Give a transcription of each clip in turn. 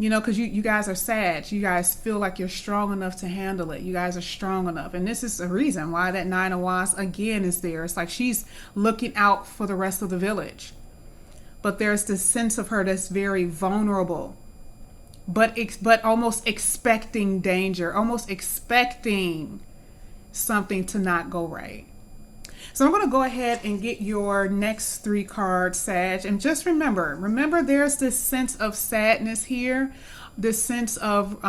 You know, because you guys are Sag. You guys feel like you're strong enough to handle it. You guys are strong enough. And this is the reason why that Nine of Wands again is there. It's like she's looking out for the rest of the village. But there's this sense of her that's very vulnerable. But almost expecting danger. Almost expecting something to not go right. So I'm going to go ahead and get your next 3 cards, Sag. And just remember there's this sense of sadness here, this sense of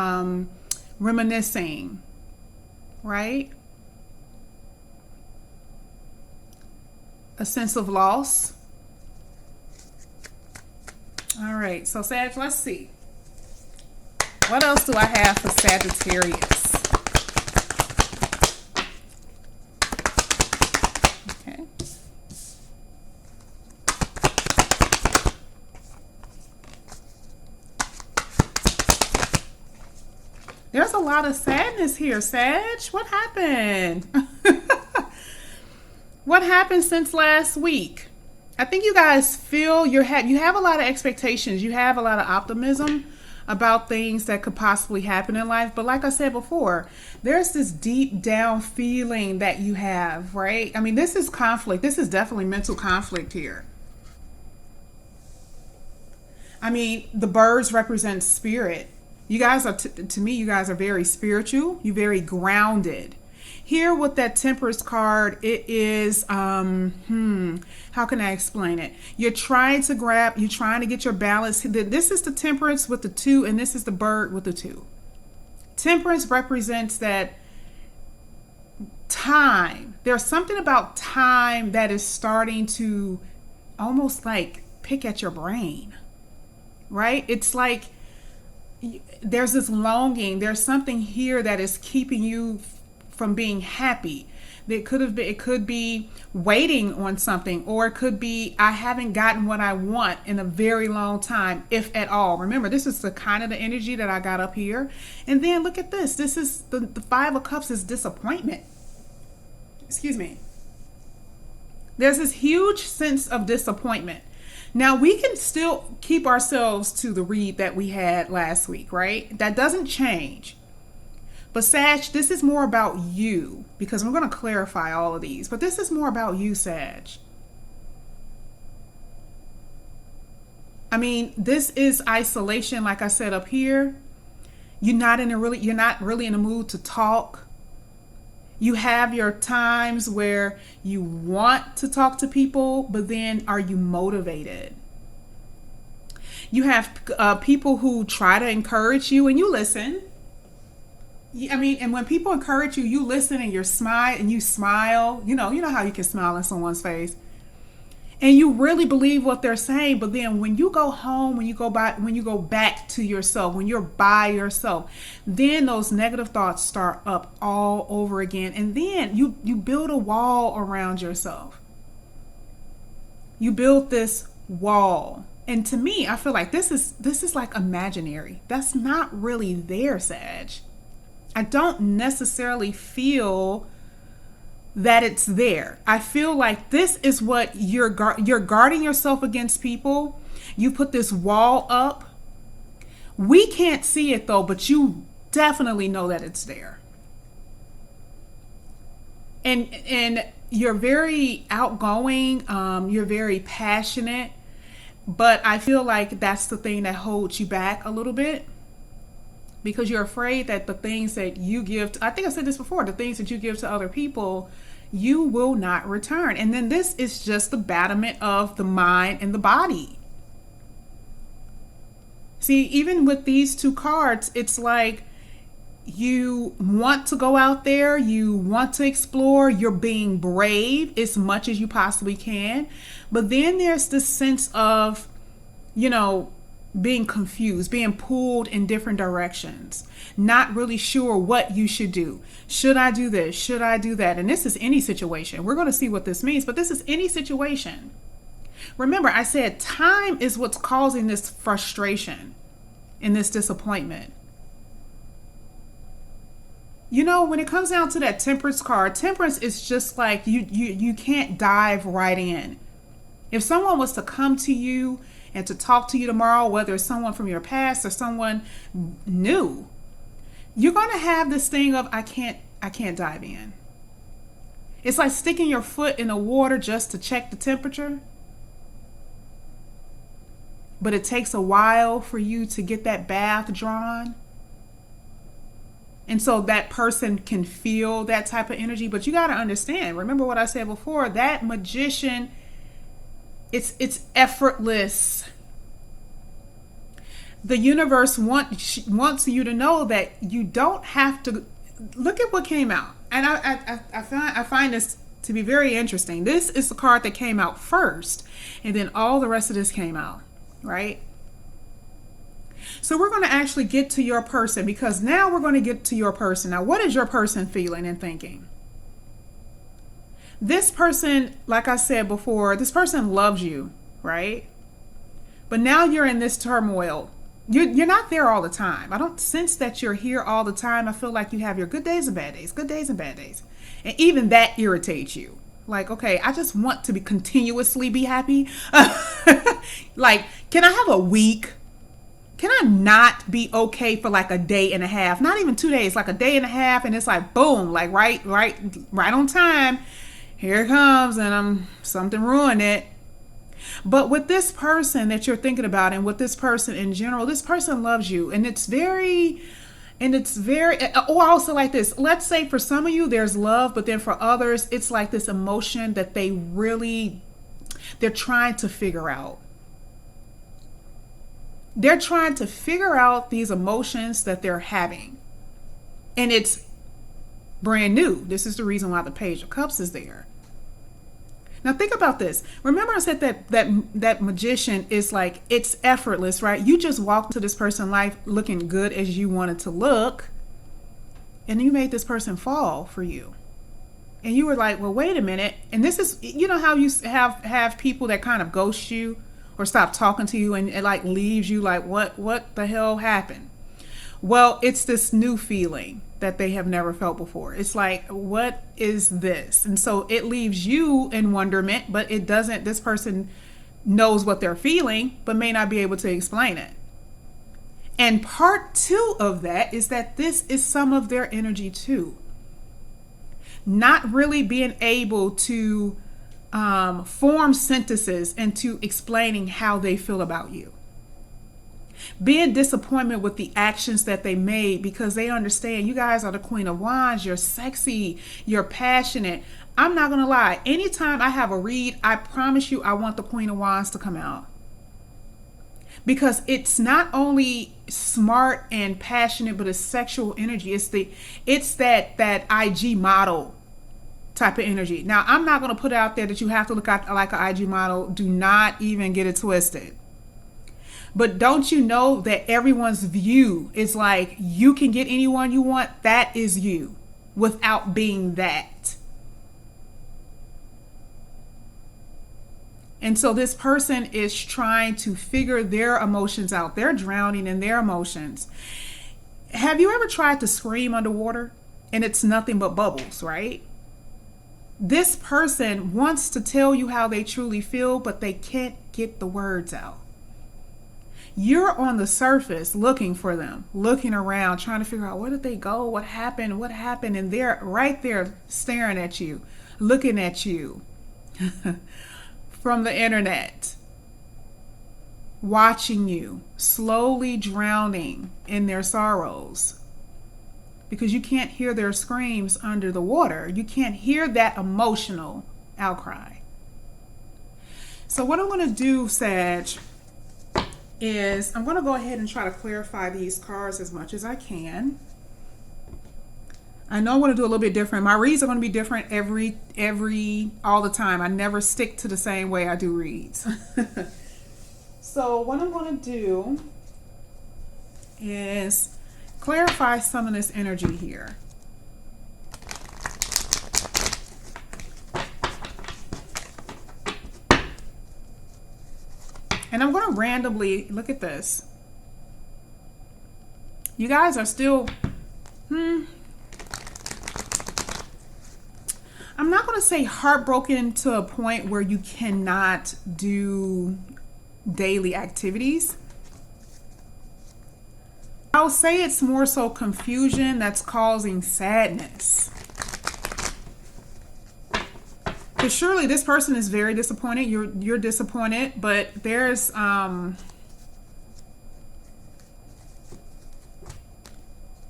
reminiscing, right? A sense of loss. All right, so Sag, let's see. What else do I have for Sagittarius? There's a lot of sadness here, Sag. What happened? What happened since last week? I think you guys feel you have a lot of expectations. You have a lot of optimism about things that could possibly happen in life. But like I said before, there's this deep down feeling that you have, right? I mean, this is conflict. This is definitely mental conflict here. I mean, the birds represent spirit. You guys are, to me, you guys are very spiritual. You're very grounded. Here with that Temperance card, it is, how can I explain it? You're trying to get your balance. This is the Temperance with the 2, and this is the bird with the 2. Temperance represents that time. There's something about time that is starting to almost like pick at your brain, right? It's like, there's this longing. There's something here that is keeping you from being happy. It could be waiting on something, or it could be I haven't gotten what I want in a very long time, if at all. Remember, this is the kind of the energy that I got up here. And then look at this. This is the 5 of Cups is disappointment. Excuse me. There's this huge sense of disappointment. Now, we can still keep ourselves to the read that we had last week, right? That doesn't change. But Sag, this is more about you, because we're going to clarify all of these. But this is more about you, Sag. I mean, this is isolation, like I said up here. You're not really in a mood to talk. You have your times where you want to talk to people, but then are you motivated? You have people who try to encourage you and you listen. I mean, and when people encourage you, you listen and you smile. You know how you can smile in someone's face. And you really believe what they're saying, but then when you go home, when you go back to yourself, when you're by yourself, then those negative thoughts start up all over again. And then you build a wall around yourself. You build this wall. And to me, I feel like this is like imaginary. That's not really there, Sag. I don't necessarily feel that it's there. I feel like this is what you're guarding yourself against people. You put this wall up. We can't see it though, but you definitely know that it's there. And you're very outgoing. You're very passionate, but I feel like that's the thing that holds you back a little bit. Because you're afraid that the things that you give, I think I said this before, the things that you give to other people, you will not return. And then this is just the battlement of the mind and the body. See, even with these 2 cards, it's like you want to go out there, you want to explore, you're being brave as much as you possibly can. But then there's this sense of, being confused, being pulled in different directions, not really sure what you should do. Should I do this? Should I do that? And this is any situation. We're going to see what this means, but this is any situation. Remember, I said time is what's causing this frustration and this disappointment. When it comes down to that Temperance card, Temperance is just like you can't dive right in. If someone was to come to you and to talk to you tomorrow, whether it's someone from your past or someone new, you're going to have this thing of, I can't dive in. It's like sticking your foot in the water just to check the temperature. But it takes a while for you to get that bath drawn. And so that person can feel that type of energy. But you got to understand, remember what I said before, that magician, it's effortless. The universe wants you to know that you don't have to. Look at what came out. And I find this to be very interesting. This is the card that came out first. And then all the rest of this came out, right? So we're going to actually get to your person, because now we're going to get to your person. Now, what is your person feeling and thinking? This person, like I said before, this person loves you, right? But now you're in this turmoil. You're not there all the time. I don't sense that you're here all the time. I feel like you have your good days and bad days, good days and bad days. And even that irritates you. Like, okay, I just want to continuously be happy. Like, can I have a week? Can I not be okay for like a day and a half? Not even 2 days, like a day and a half. And it's like, boom, like right on time. Here it comes, and something ruined it. But with this person that you're thinking about, and with this person in general, this person loves you. And it's very, also like this. Let's say for some of you, there's love, but then for others, it's like this emotion that they're trying to figure out. They're trying to figure out these emotions that they're having. And it's brand new. This is the reason why the Page of Cups is there. Now think about this. Remember I said that magician is like, it's effortless, right? You just walked to this person's life looking good as you wanted to look. And you made this person fall for you. And you were like, well, wait a minute. And this is, you know how you have people that kind of ghost you or stop talking to you, and it like leaves you like, what the hell happened? Well, it's this new feeling that they have never felt before. It's like, what is this? And so it leaves you in wonderment, but it doesn't, this person knows what they're feeling, but may not be able to explain it. And part 2 of that is that this is some of their energy too. Not really being able to form sentences into explaining how they feel about you. Being disappointed with the actions that they made, because they understand you guys are the Queen of Wands, you're sexy, you're passionate. I'm not going to lie. Anytime I have a read, I promise you I want the Queen of Wands to come out. Because it's not only smart and passionate, but it's sexual energy. It's that IG model type of energy. Now, I'm not going to put out there that you have to look like an IG model. Do not even get it twisted. But don't you know that everyone's view is like, you can get anyone you want. That is you without being that. And so this person is trying to figure their emotions out. They're drowning in their emotions. Have you ever tried to scream underwater and it's nothing but bubbles, right? This person wants to tell you how they truly feel, but they can't get the words out. You're on the surface looking for them, looking around, trying to figure out, where did they go? What happened? And they're right there staring at you, looking at you from the internet, watching you, slowly drowning in their sorrows. Because you can't hear their screams under the water. You can't hear that emotional outcry. So what I'm going to do, Sag, is I'm going to go ahead and try to clarify these cards as much as I can. I know I'm going to do a little bit different. My reads are going to be different all the time. I never stick to the same way I do reads. So what I'm going to do is clarify some of this energy here. And I'm going to randomly look at this. You guys are still, I'm not going to say heartbroken to a point where you cannot do daily activities. I'll say it's more so confusion that's causing sadness. Because surely this person is very disappointed. You're disappointed, but there's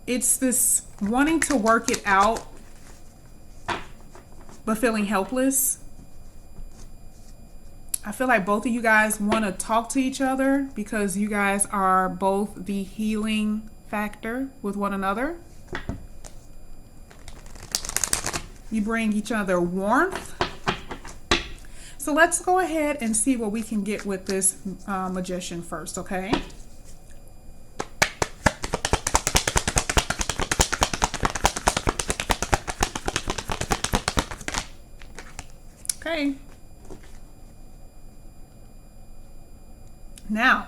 it's this wanting to work it out, but feeling helpless. I feel like both of you guys want to talk to each other because you guys are both the healing factor with one another. You bring each other warmth. So let's go ahead and see what we can get with this magician first, okay? Okay. Now,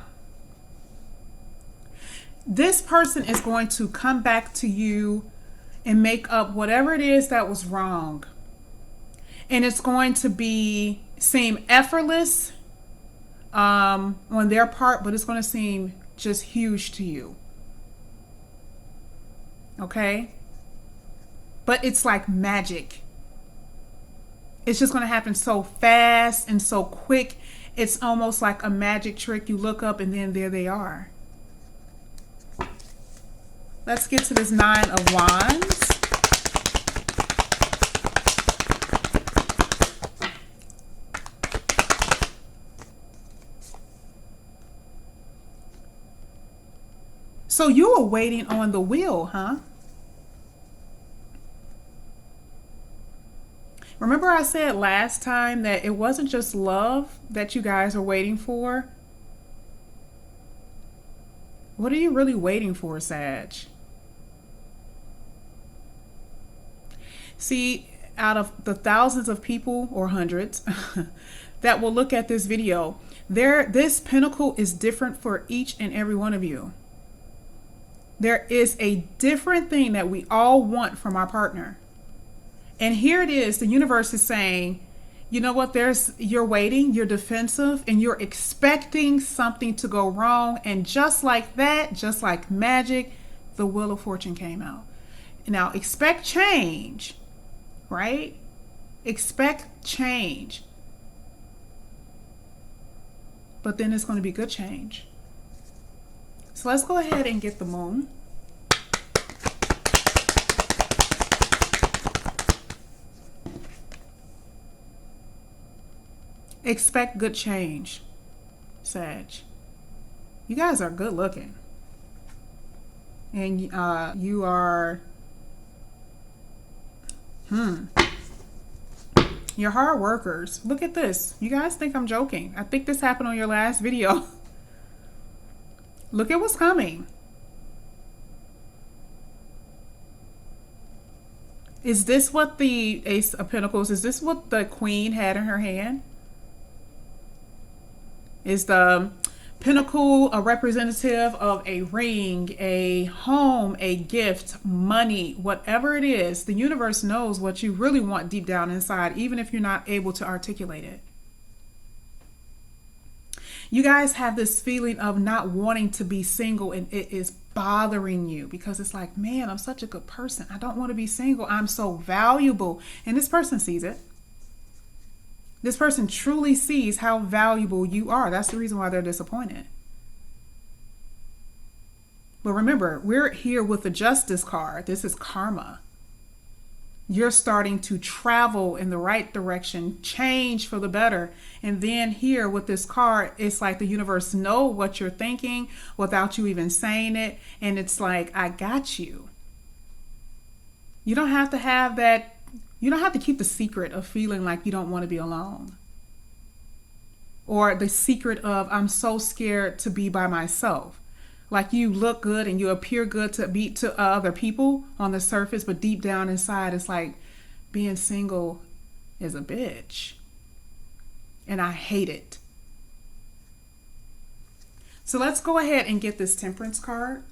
this person is going to come back to you and make up whatever it is that was wrong. And it's going to seem effortless on their part, but it's going to seem just huge to you. Okay? But it's like magic. It's just going to happen so fast and so quick. It's almost like a magic trick. You look up and then there they are. Let's get to this 9 of Wands. So you were waiting on the wheel, huh? Remember I said last time that it wasn't just love that you guys are waiting for? What are you really waiting for, Sag? See, out of the thousands of people, or hundreds, that will look at this video, this pinnacle is different for each and every one of you. There is a different thing that we all want from our partner. And here it is, the universe is saying, you know what, you're waiting, you're defensive, and you're expecting something to go wrong. And just like that, just like magic, the Wheel of Fortune came out. Now, expect change, right? Expect change. But then it's going to be good change. So let's go ahead and get the Moon. Expect good change, Sag. You guys are good looking. And you are, you're hard workers. Look at this. You guys think I'm joking. I think this happened on your last video. Look at what's coming. Is this what the Ace of Pentacles, is this what the Queen had in her hand? Is the Pentacle a representative of a ring, a home, a gift, money, whatever it is? The universe knows what you really want deep down inside, even if you're not able to articulate it. You guys have this feeling of not wanting to be single, and it is bothering you because it's like, man, I'm such a good person. I don't want to be single. I'm so valuable. And this person sees it. This person truly sees how valuable you are. That's the reason why they're disappointed. But remember, we're here with the Justice card. This is karma. You're starting to travel in the right direction, change for the better. And then here with this card, it's like the universe knows what you're thinking without you even saying it. And it's like, I got you. You don't have to have that. You don't have to keep the secret of feeling like you don't want to be alone. Or the secret of, I'm so scared to be by myself. Like you look good and you appear good to other people on the surface, but deep down inside, it's like being single is a bitch. And I hate it. So let's go ahead and get this Temperance card.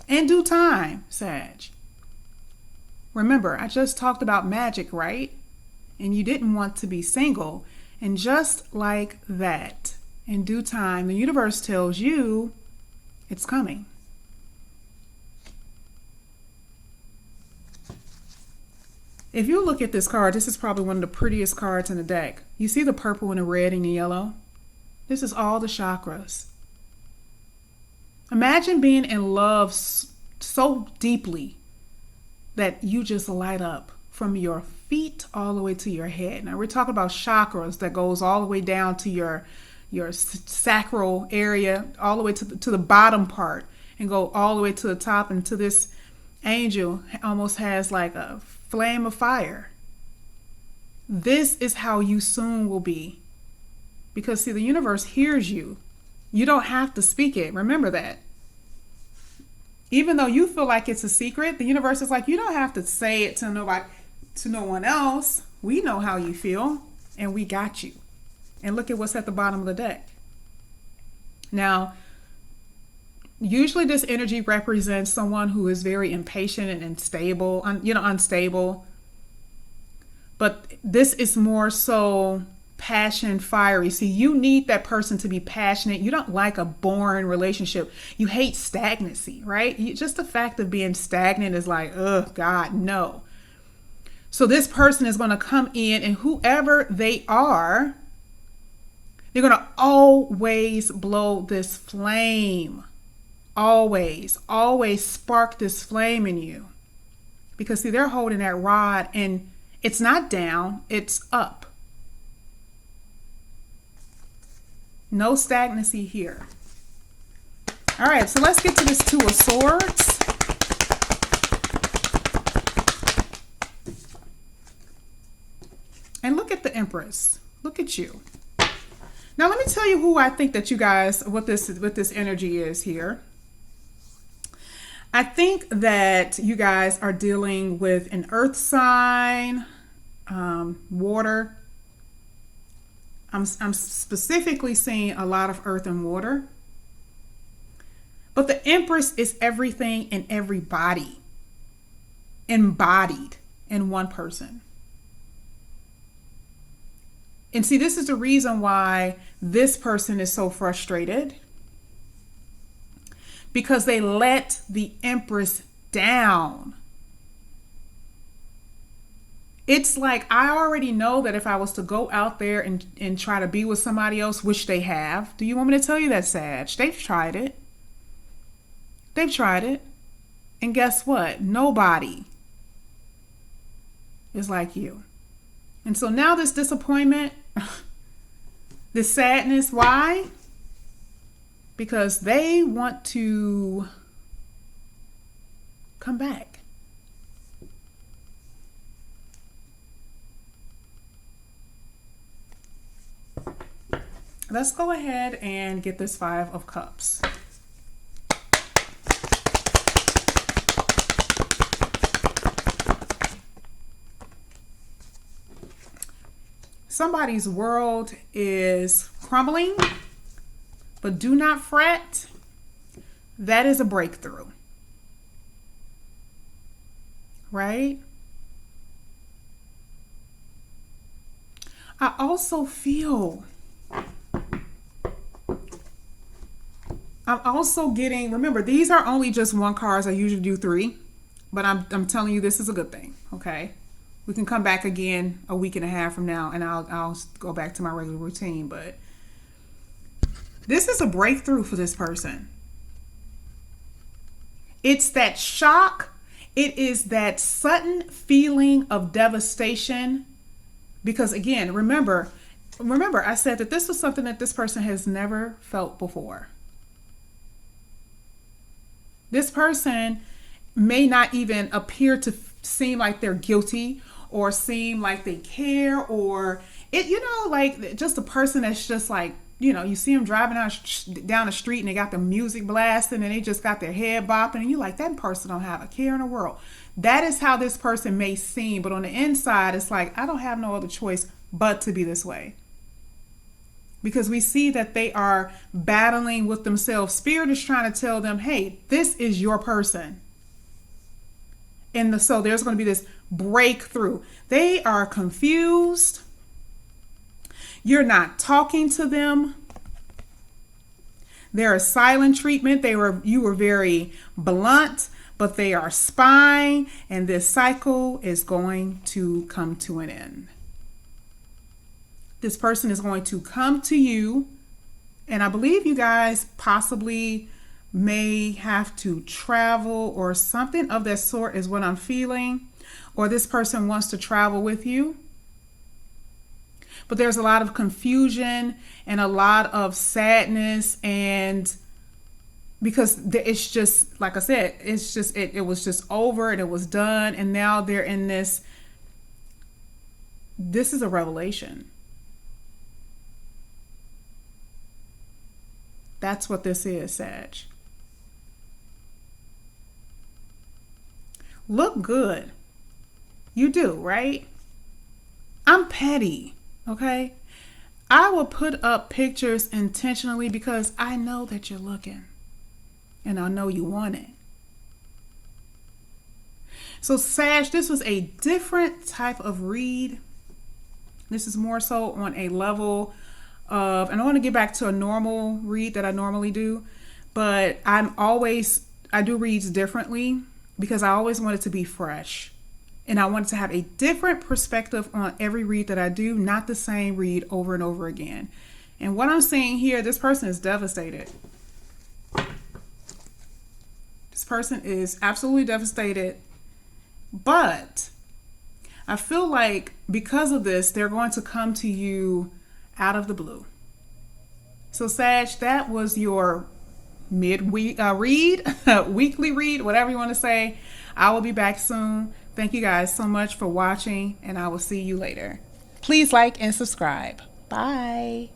In due time, Sag. Remember, I just talked about magic, right? And you didn't want to be single. And just like that, in due time, the universe tells you it's coming. If you look at this card, this is probably one of the prettiest cards in the deck. You see the purple and the red and the yellow? This is all the chakras. Imagine being in love so deeply that you just light up from your feet all the way to your head. Now we're talking about chakras that goes all the way down to your sacral area, all the way to the bottom part, and go all the way to the top. And to this angel almost has like a flame of fire. This is how you soon will be. Because see, the universe hears you. You don't have to speak it. Remember that. Even though you feel like it's a secret, the universe is like, you don't have to say it to nobody, to no one else. We know how you feel, and we got you. And look at what's at the bottom of the deck. Now, usually this energy represents someone who is very impatient and unstable, unstable. But this is more so passion, fiery. See, you need that person to be passionate. You don't like a boring relationship. You hate stagnancy, right? Just the fact of being stagnant is like, oh God, no. So this person is going to come in, and whoever they are, they're going to always blow this flame. Always spark this flame in you. Because see, they're holding that rod, and it's not down, it's up. No stagnancy here. All right, so let's get to this Two of Swords. And look at the Empress. Look at you. Now let me tell you who I think that you guys, what this energy is here. I think that you guys are dealing with an earth sign, water. I'm specifically seeing a lot of earth and water. But the Empress is everything and everybody embodied in one person. And see, this is the reason why this person is so frustrated. Because they let the Empress down. It's like, I already know that if I was to go out there and try to be with somebody else, which they have. Do you want me to tell you that, Sag? They've tried it. They've tried it. And guess what? Nobody is like you. And so now this disappointment, this sadness, why? Because they want to come back. Let's go ahead and get this Five of Cups. Somebody's world is crumbling, but do not fret. That is a breakthrough. Right? I also feel, I'm also getting, remember, these are only just one cards. I usually do three, but I'm telling you, this is a good thing. Okay. We can come back again a week and a half from now, and I'll go back to my regular routine, but this is a breakthrough for this person. It's that shock. It is that sudden feeling of devastation. Because again, remember, I said that this was something that this person has never felt before. This person may not even appear to seem like they're guilty or seem like they care, or it, like just a person that's just like, you see them driving down the street and they got the music blasting and they just got their head bopping, and you're like, that person don't have a care in the world. That is how this person may seem, but on the inside, it's like, I don't have no other choice but to be this way. Because we see that they are battling with themselves. Spirit is trying to tell them, hey, this is your person. So there's going to be this breakthrough. They are confused. You're not talking to them. They're a silent treatment. You were very blunt, but they are spying, and this cycle is going to come to an end. This person is going to come to you, and I believe you guys possibly may have to travel or something of that sort is what I'm feeling, or this person wants to travel with you. But there's a lot of confusion and a lot of sadness, and because it's just, like I said, it's just, it was just over and it was done. And now they're in this is a revelation. That's what this is, Sag. Look good. You do, right? I'm petty, okay? I will put up pictures intentionally because I know that you're looking and I know you want it. So Sag, this was a different type of read. This is more so on a level of, and I want to get back to a normal read that I normally do, but I do reads differently because I always want it to be fresh. And I want to have a different perspective on every read that I do, not the same read over and over again. And what I'm seeing here, this person is devastated. This person is absolutely devastated. But I feel like because of this, they're going to come to you out of the blue. So Sag, that was your midweek read, weekly read, whatever you want to say. I will be back soon. Thank you guys so much for watching, and I will see you later. Please like and subscribe. Bye.